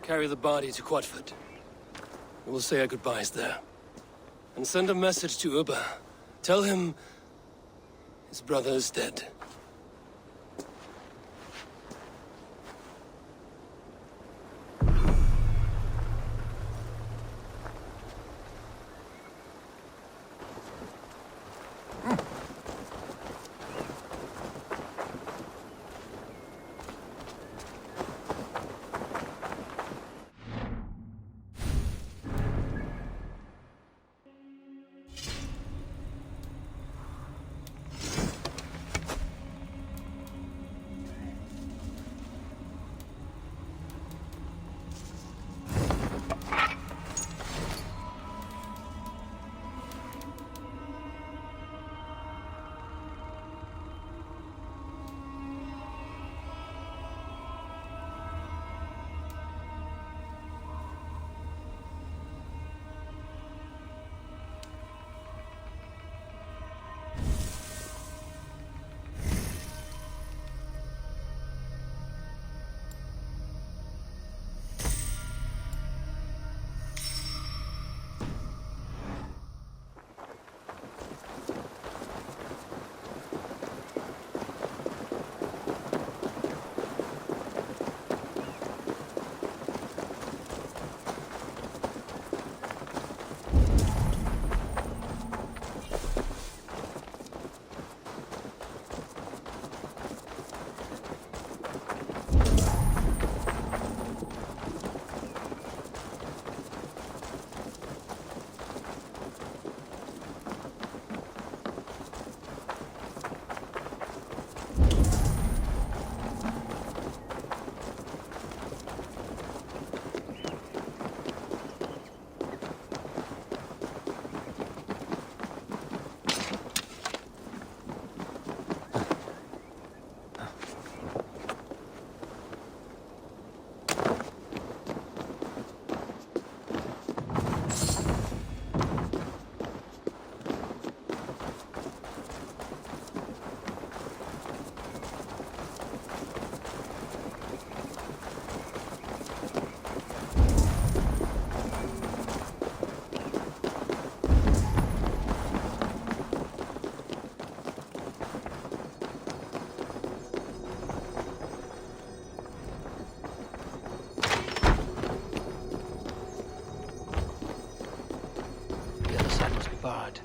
Carry the body to Quatford. We'll say our goodbyes there. And send a message to Uba. Tell him his brother is dead. Barred.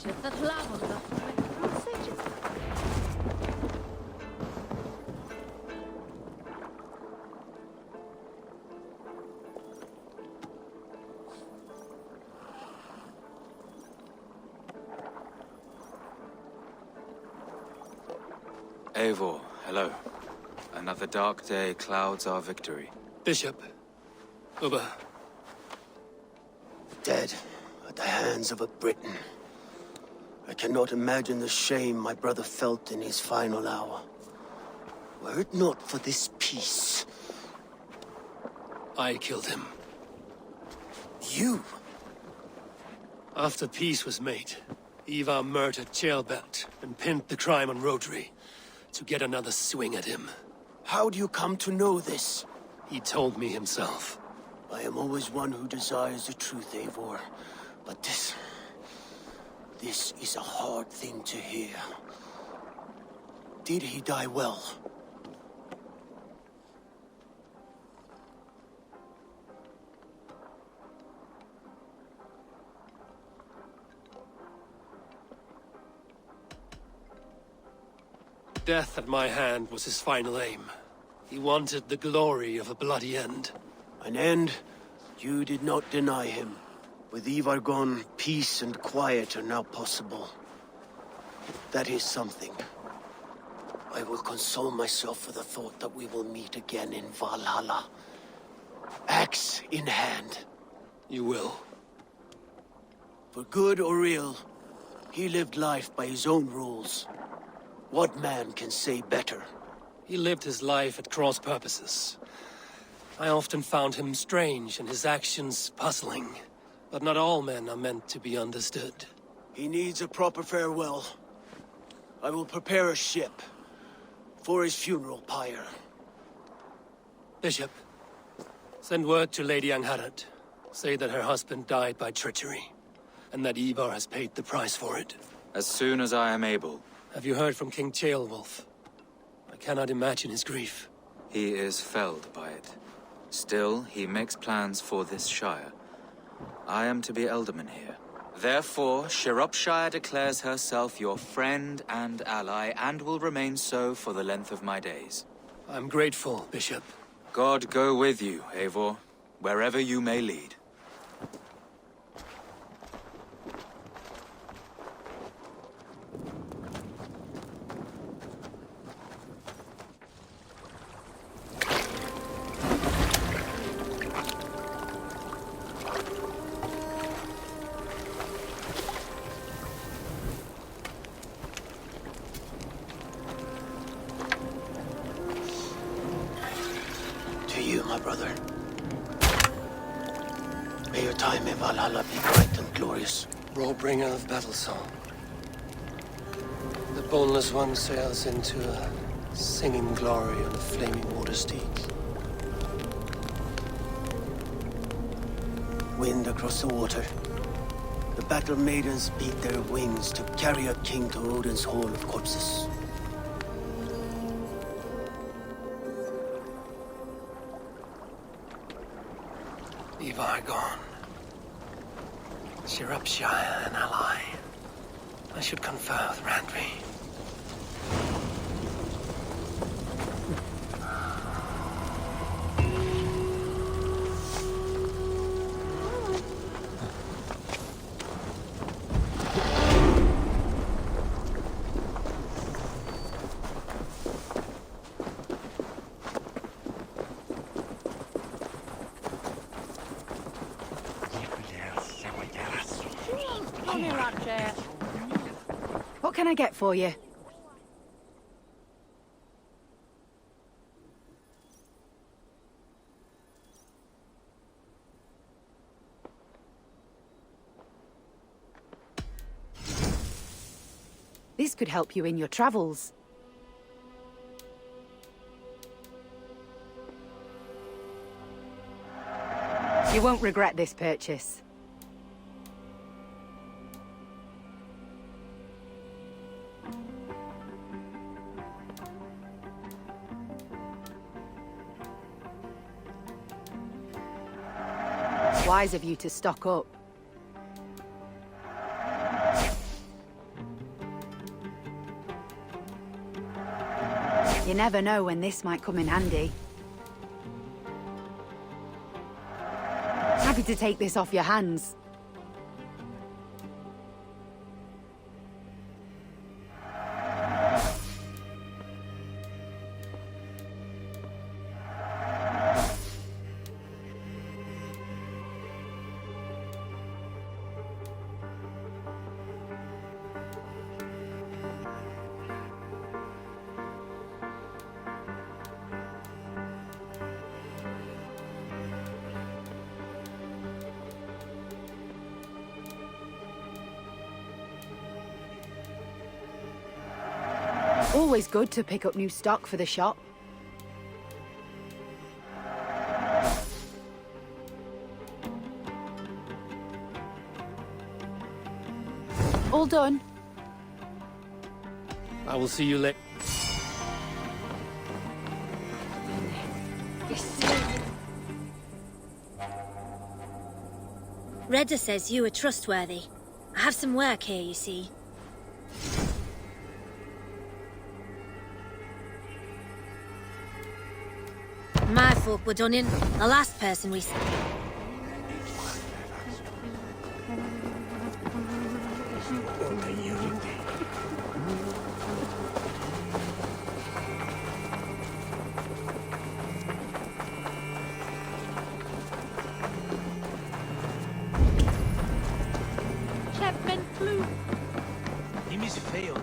köttet lavanda. Eivor, hello. Another dark day clouds our victory. Bishop. Ubba. Dead at the hands of a Briton. I cannot imagine the shame my brother felt in his final hour. Were it not for this peace... I killed him. You? After peace was made, Ivar murdered Gambit and pinned the crime on Rodri to get another swing at him. How do you come to know this? He told me himself. I am always one who desires the truth, Eivor. But this is a hard thing to hear. Did he die well? Death at my hand was his final aim. He wanted the glory of a bloody end. An end you did not deny him. With Ivar gone, peace and quiet are now possible. That is something. I will console myself with the thought that we will meet again in Valhalla. Axe in hand. You will. For good or ill, he lived life by his own rules. What man can say better? He lived his life at cross purposes. I often found him strange and his actions puzzling. But not all men are meant to be understood. He needs a proper farewell. I will prepare a ship for his funeral pyre. Bishop, send word to Lady Angharad. Say that her husband died by treachery, and that Ivar has paid the price for it. As soon as I am able. Have you heard from King Ceolwulf? I cannot imagine his grief. He is felled by it. Still, he makes plans for this shire. I am to be Elderman here. Therefore, Shropshire declares herself your friend and ally, and will remain so for the length of my days. I'm grateful, Bishop. God go with you, Eivor, wherever you may lead. To you, my brother. May your time in Valhalla be bright and glorious. Rollbringer of battle song. The boneless one sails into a singing glory on a flaming water steed. Wind across the water. The battle maidens beat their wings to carry a king to Odin's hall of corpses. Ivar gone. Shropshire an ally. I should confer with Randvi. What can I get for you? This could help you in your travels. You won't regret this purchase. Wise of you to stock up. You never know when this might come in handy. Happy to take this off your hands. Always good to pick up new stock for the shop. All done. I will see you later. Redda says you are trustworthy. I have some work here, you see. My folk were done in. The last person we... Chapman flew. He must fail.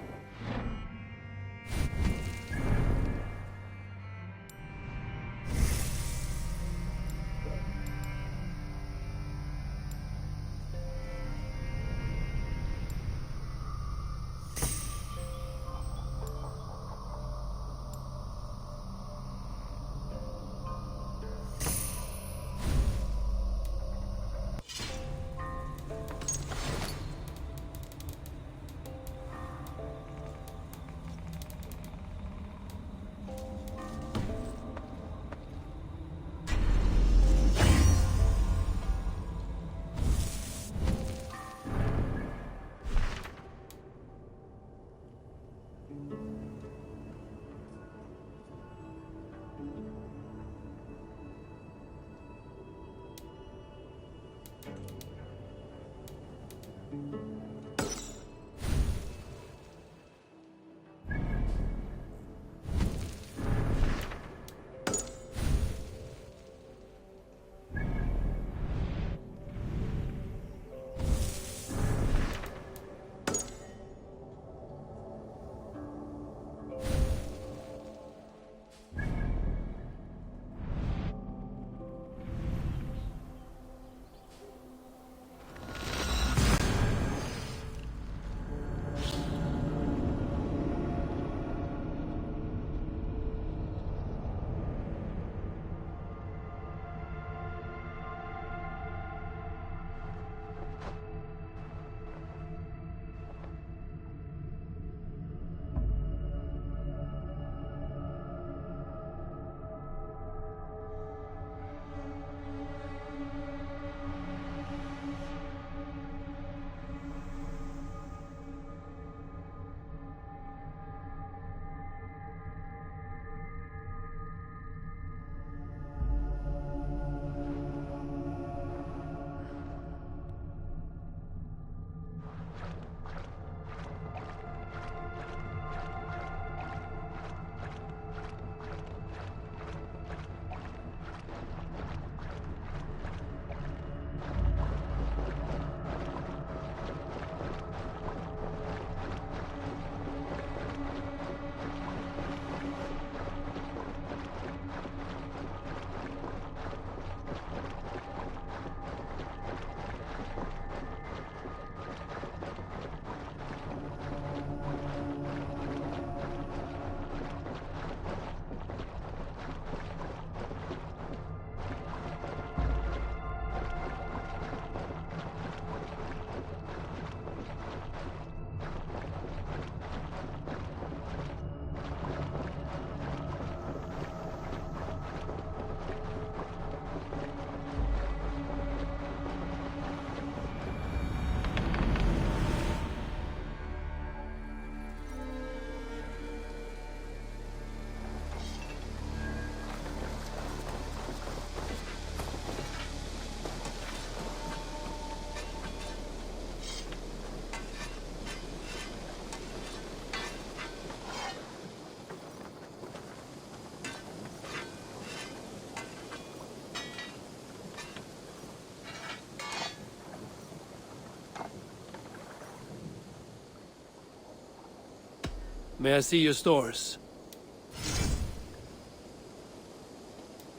May I see your stores?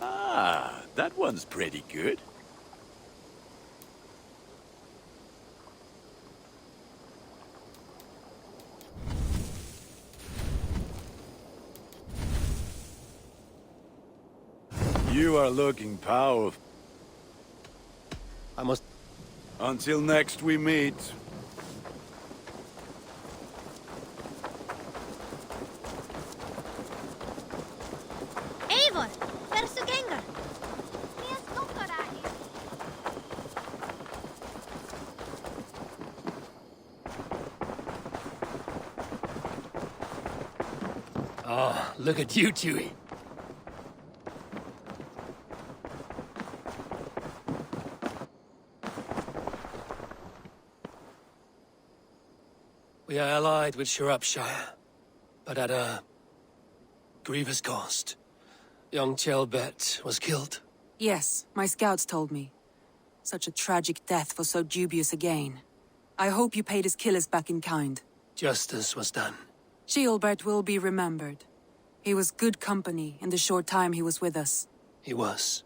Ah, that one's pretty good. You are looking powerful. I must... Until next we meet. Eivor! Hversu gengur? Mér stoppar ekki. Oh, look at you, Chewie. We are allied with Shropshire, but at a grievous cost. Young Chelbet was killed. Yes, my scouts told me. Such a tragic death for so dubious a gain. I hope you paid his killers back in kind. Justice was done. Ceolbert will be remembered. He was good company in the short time he was with us. He was.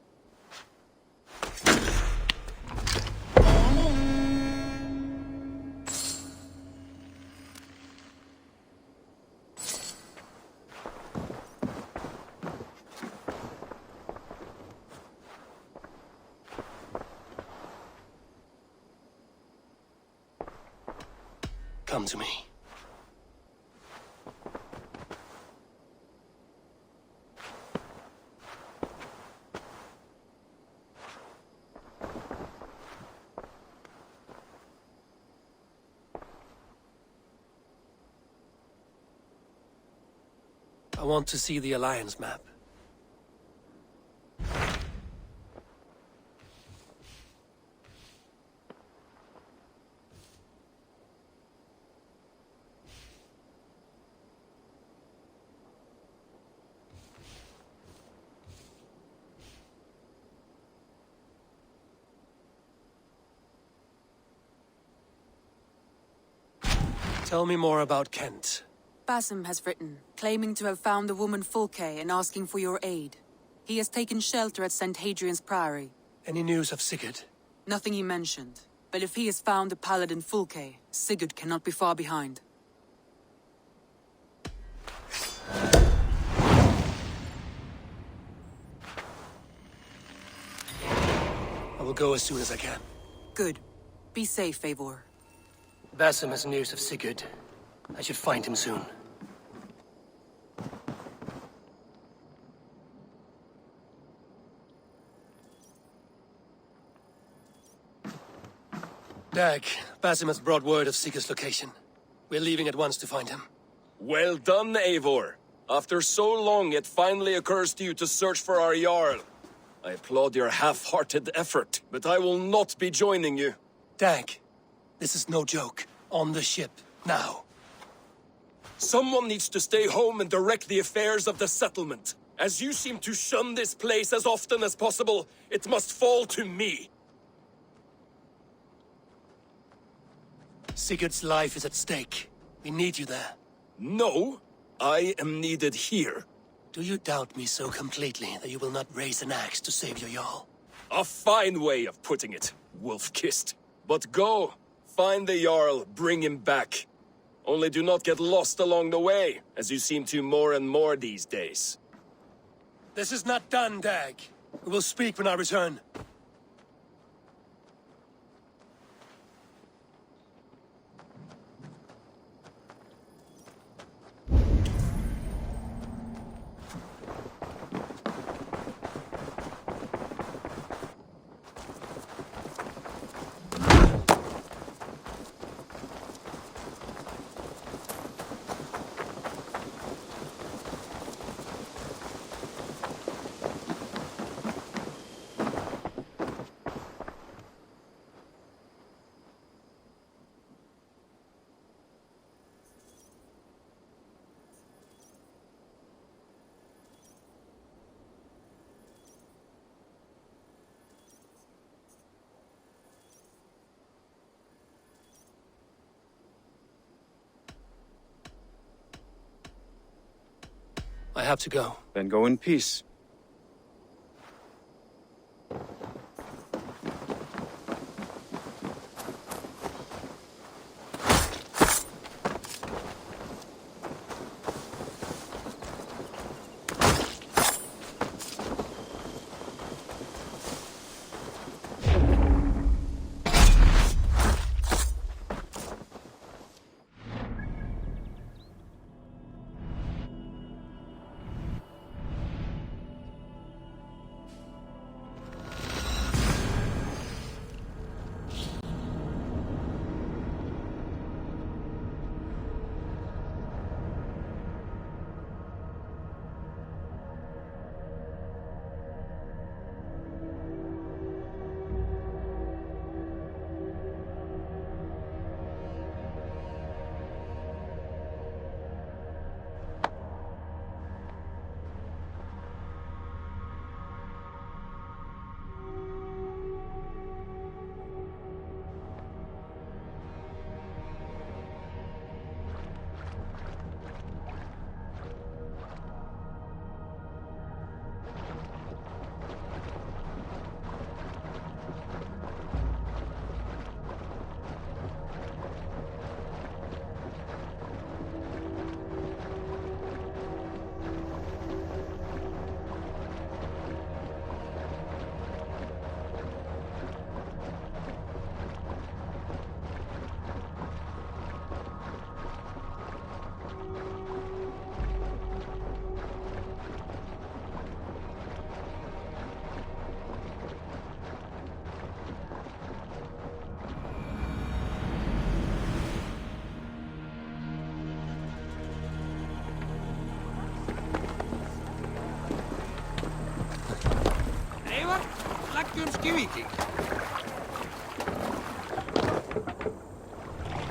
Come to me. I want to see the Alliance map. Tell me more about Kent. Basim has written, claiming to have found the woman Fulke and asking for your aid. He has taken shelter at St. Hadrian's Priory. Any news of Sigurd? Nothing he mentioned. But if he has found the paladin Fulke, Sigurd cannot be far behind. I will go as soon as I can. Good. Be safe, Eivor. Basim has news of Sigurd. I should find him soon. Dag, Basim has brought word of Sigurd's location. We're leaving at once to find him. Well done, Eivor. After so long, it finally occurs to you to search for our Jarl. I applaud your half-hearted effort, but I will not be joining you. Dag, this is no joke. On the ship, now. Someone needs to stay home and direct the affairs of the settlement. As you seem to shun this place as often as possible, it must fall to me. Sigurd's life is at stake. We need you there. No, I am needed here. Do you doubt me so completely that you will not raise an axe to save your Jarl? A fine way of putting it, wolf-kissed. But go, find the Jarl, bring him back. Only do not get lost along the way, as you seem to more and more these days. This is not done, Dag. We will speak when I return. I have to go. Then go in peace.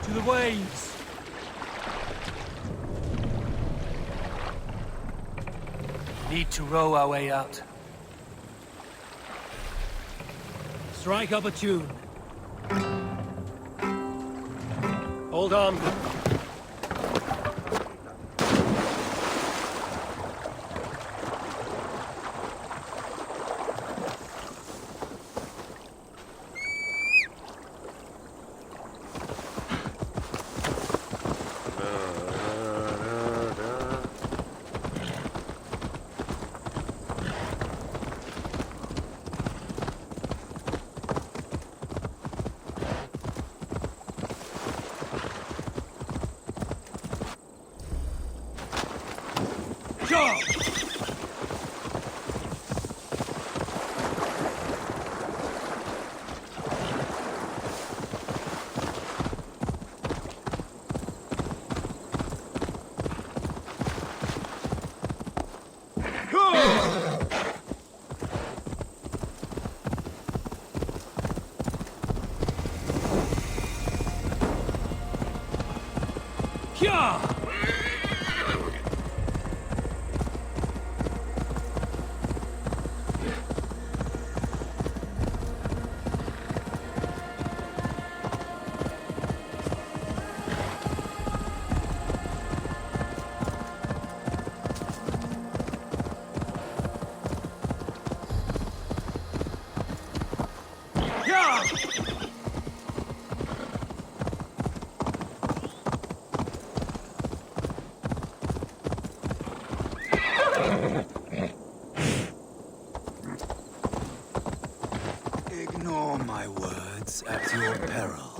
To the waves! Need to row our way out. Strike up a tune. Hold on. Ignore my words at your peril.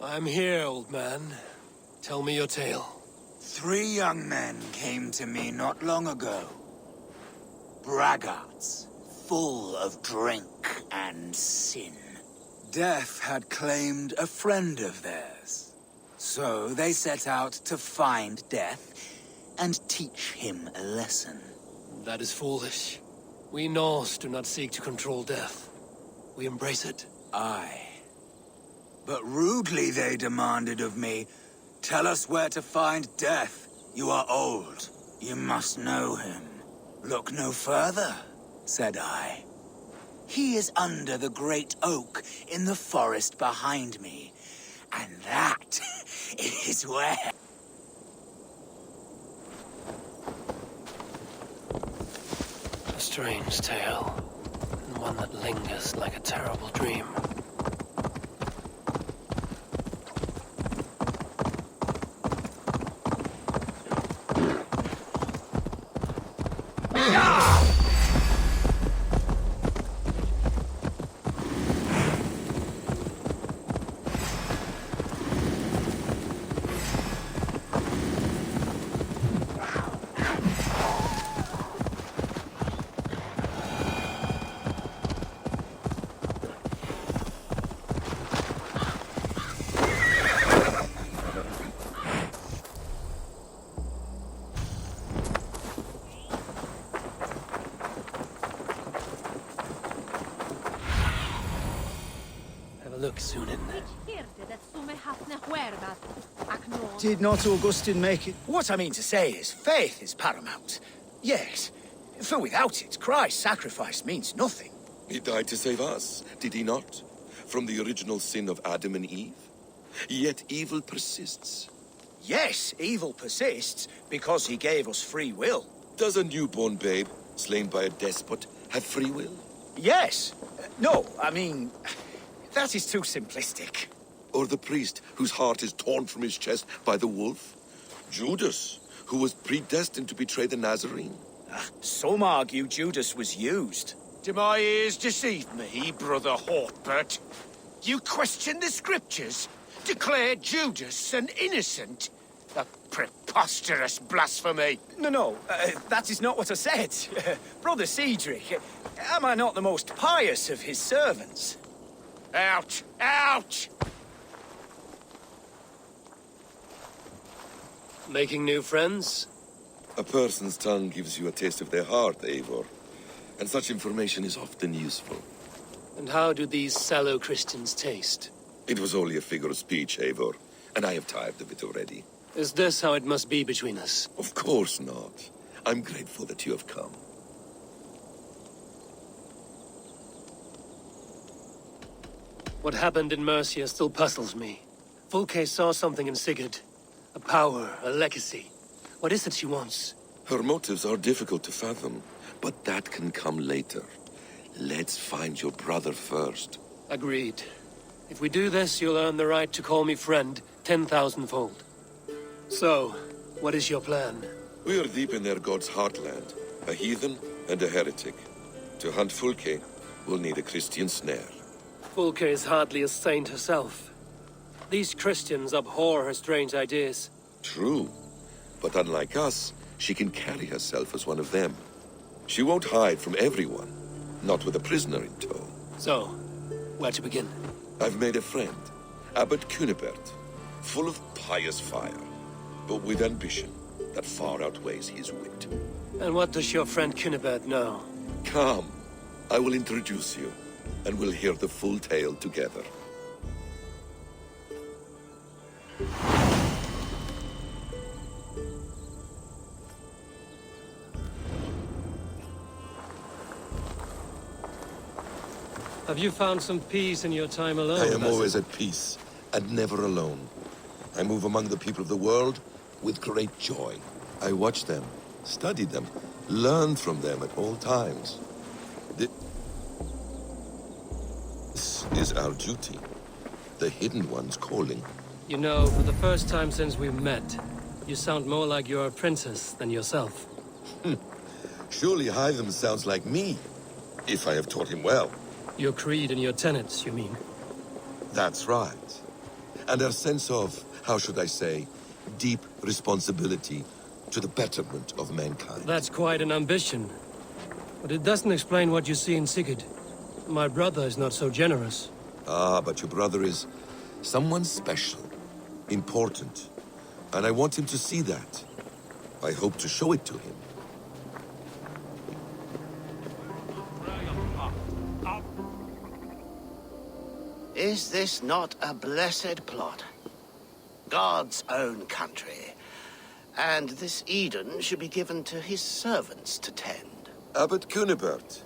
I'm here, old man. Tell me your tale. 3 young men came to me not long ago. Braggarts, full of drink and sin. Death had claimed a friend of theirs. So they set out to find Death and teach him a lesson. That is foolish. We Norse do not seek to control death. We embrace it. Aye. But rudely they demanded of me, tell us where to find Death. You are old. You must know him. Look no further. said I. He is under the great oak in the forest behind me. And that is where... A strange tale, and one that lingers like a terrible dream. Look, Sunan. Did not Augustine make it? What I mean to say is, faith is paramount. Yes, for without it, Christ's sacrifice means nothing. He died to save us, did he not? From the original sin of Adam and Eve? Yet evil persists. Yes, evil persists, because he gave us free will. Does a newborn babe, slain by a despot, have free will? Yes. No, I mean... that is too simplistic. Or the priest whose heart is torn from his chest by the wolf? Judas, who was predestined to betray the Nazarene? Some argue Judas was used. Do my ears deceive me, Brother Hortbert? You question the scriptures? Declare Judas an innocent? A preposterous blasphemy! No, that is not what I said. Brother Cedric, am I not the most pious of his servants? Out! Out! Making new friends? A person's tongue gives you a taste of their heart, Eivor. And such information is often useful. And how do these sallow Christians taste? It was only a figure of speech, Eivor, and I have tired of it already. Is this how it must be between us? Of course not. I'm grateful that you have come. What happened in Mercia still puzzles me. Fulke saw something in Sigurd. A power, a legacy. What is it she wants? Her motives are difficult to fathom, but that can come later. Let's find your brother first. Agreed. If we do this, you'll earn the right to call me friend 10,000-fold. So, what is your plan? We are deep in their god's heartland. A heathen and a heretic. To hunt Fulke, we'll need a Christian snare. Fulke is hardly a saint herself. These Christians abhor her strange ideas. True. But unlike us, she can carry herself as one of them. She won't hide from everyone. Not with a prisoner in tow. So, where to begin? I've made a friend. Abbot Cunibert. Full of pious fire. But with ambition that far outweighs his wit. And what does your friend Cunibert know? Come. I will introduce you. And we'll hear the full tale together. Have you found some peace in your time alone? I am always at peace, and never alone. I move among the people of the world with great joy. I watch them, study them, learn from them at all times. This is our duty. The Hidden One's calling. You know, for the first time since we've met, you sound more like you're a princess than yourself. Surely Hytham sounds like me, if I have taught him well. Your creed and your tenets, you mean? That's right. And our sense of, how should I say, deep responsibility to the betterment of mankind. That's quite an ambition. But it doesn't explain what you see in Sigurd. My brother is not so generous. Ah, but your brother is someone special, important. And I want him to see that. I hope to show it to him. Is this not a blessed plot? God's own country. And this Eden should be given to his servants to tend. Abbot Cunibert,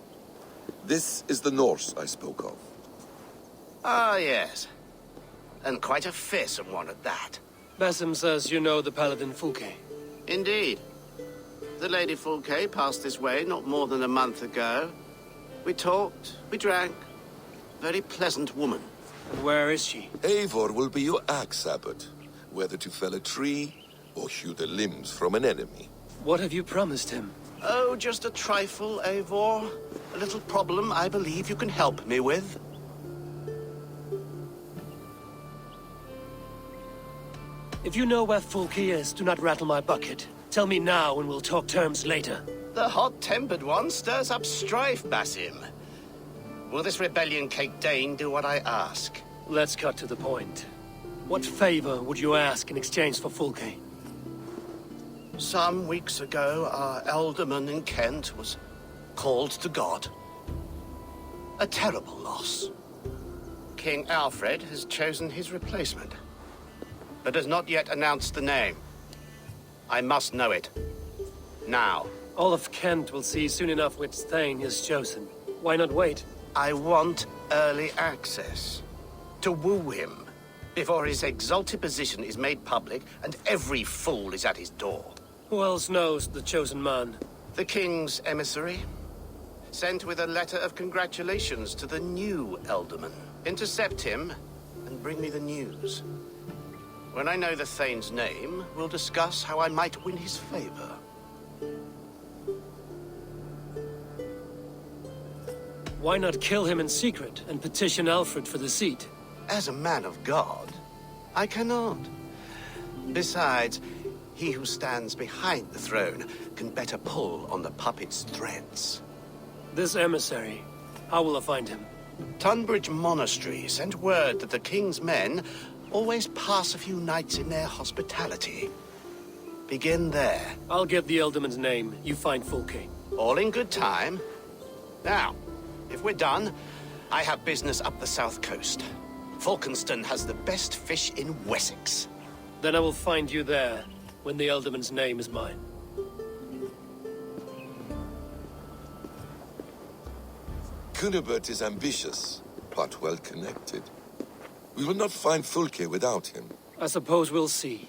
This is the Norse I spoke of. Ah, yes. And quite a fearsome one at that. Basim says you know the paladin Fulke. Indeed. The Lady Fulke passed this way not more than a month ago. We talked, we drank. Very pleasant woman. And where is she? Eivor will be your axe, Abbot. Whether to fell a tree or hew the limbs from an enemy. What have you promised him? Oh, just a trifle, Eivor. A little problem I believe you can help me with. If you know where Fulke is, do not rattle my bucket. Tell me now and we'll talk terms later. The hot-tempered one stirs up strife, Basim. Will this rebellion cake Dane do what I ask? Let's cut to the point. What favor would you ask in exchange for Fulke? Some weeks ago, our alderman in Kent was called to God. A terrible loss. King Alfred has chosen his replacement, but has not yet announced the name. I must know it. Now. All of Kent will see soon enough which Thane is chosen. Why not wait? I want early access. To woo him, before his exalted position is made public and every fool is at his door. Who else knows the chosen man? The king's emissary. Sent with a letter of congratulations to the new alderman. Intercept him and bring me the news. When I know the Thane's name, we'll discuss how I might win his favor. Why not kill him in secret and petition Alfred for the seat? As a man of God, I cannot. Besides, he who stands behind the throne can better pull on the puppet's threads. This emissary, how will I find him? Tunbridge Monastery sent word that the king's men always pass a few nights in their hospitality. Begin there. I'll get the Elderman's name. You find Fulke. All in good time. Now, if we're done, I have business up the south coast. Falkenston has the best fish in Wessex. Then I will find you there, when the Elderman's name is mine. Cunibert is ambitious, but well connected. We will not find Fulke without him. I suppose we'll see.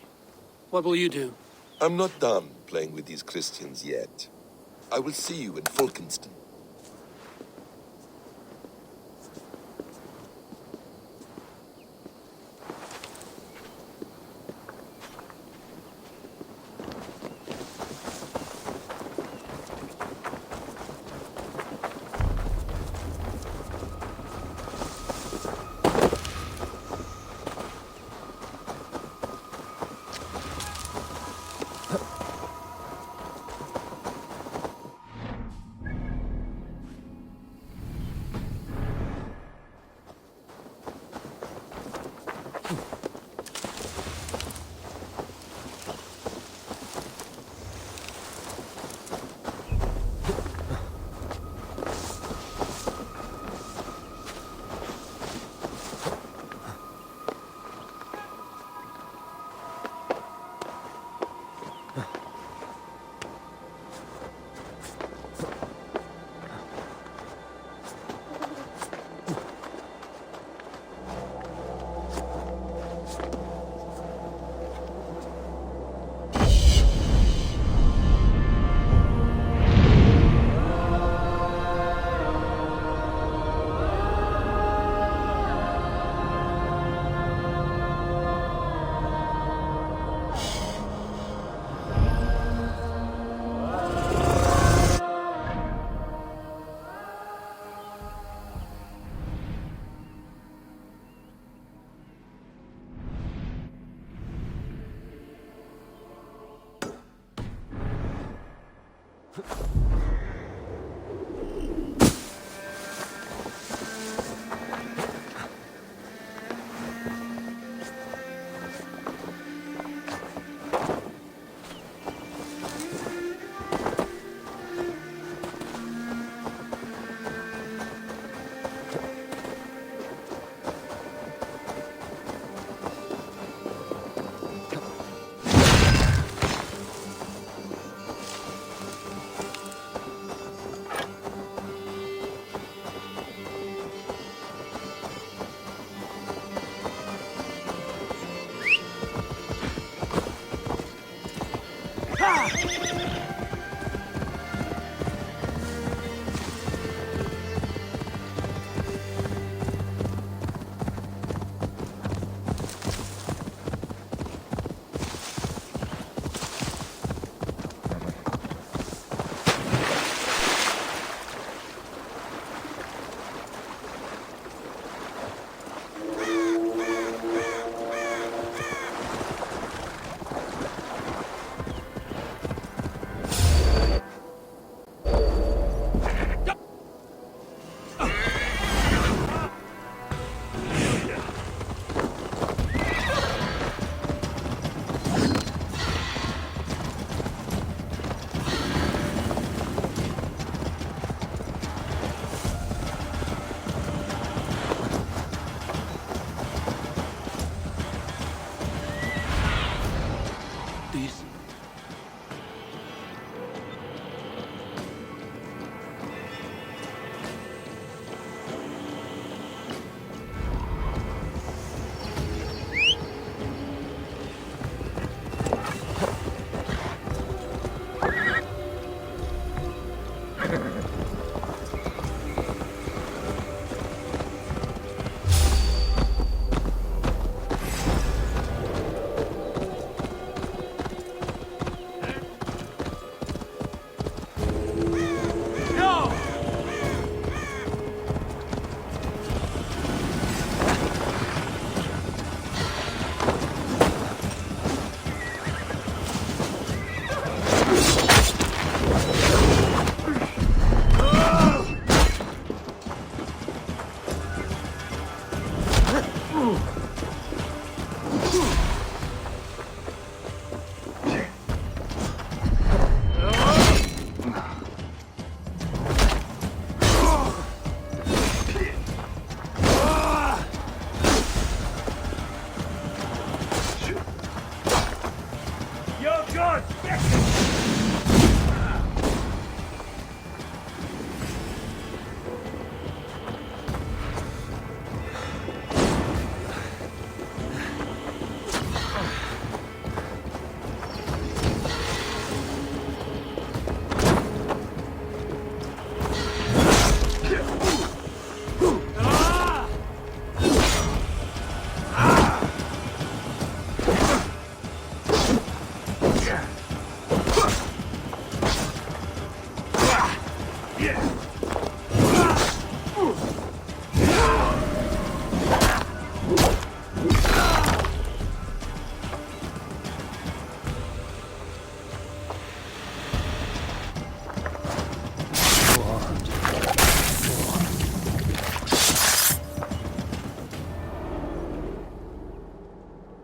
What will you do? I'm not done playing with these Christians yet. I will see you in Falkenston.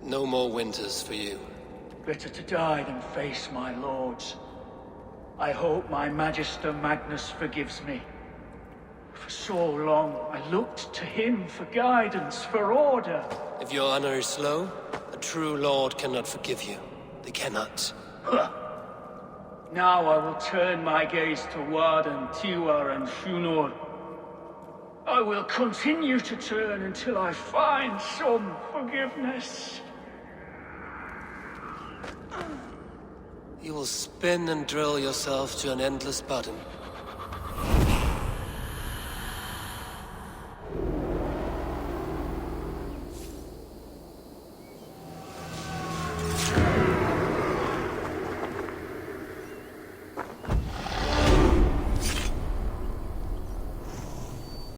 No more winters for you. Better to die than face my lords. I hope my Magister Magnus forgives me. For so long, I looked to him for guidance, for order. If your honor is slow, a true lord cannot forgive you. They cannot. Now I will turn my gaze to Warden, Tiwar, and Shunor. I will continue to turn until I find some forgiveness. You will spin and drill yourself to an endless bottom.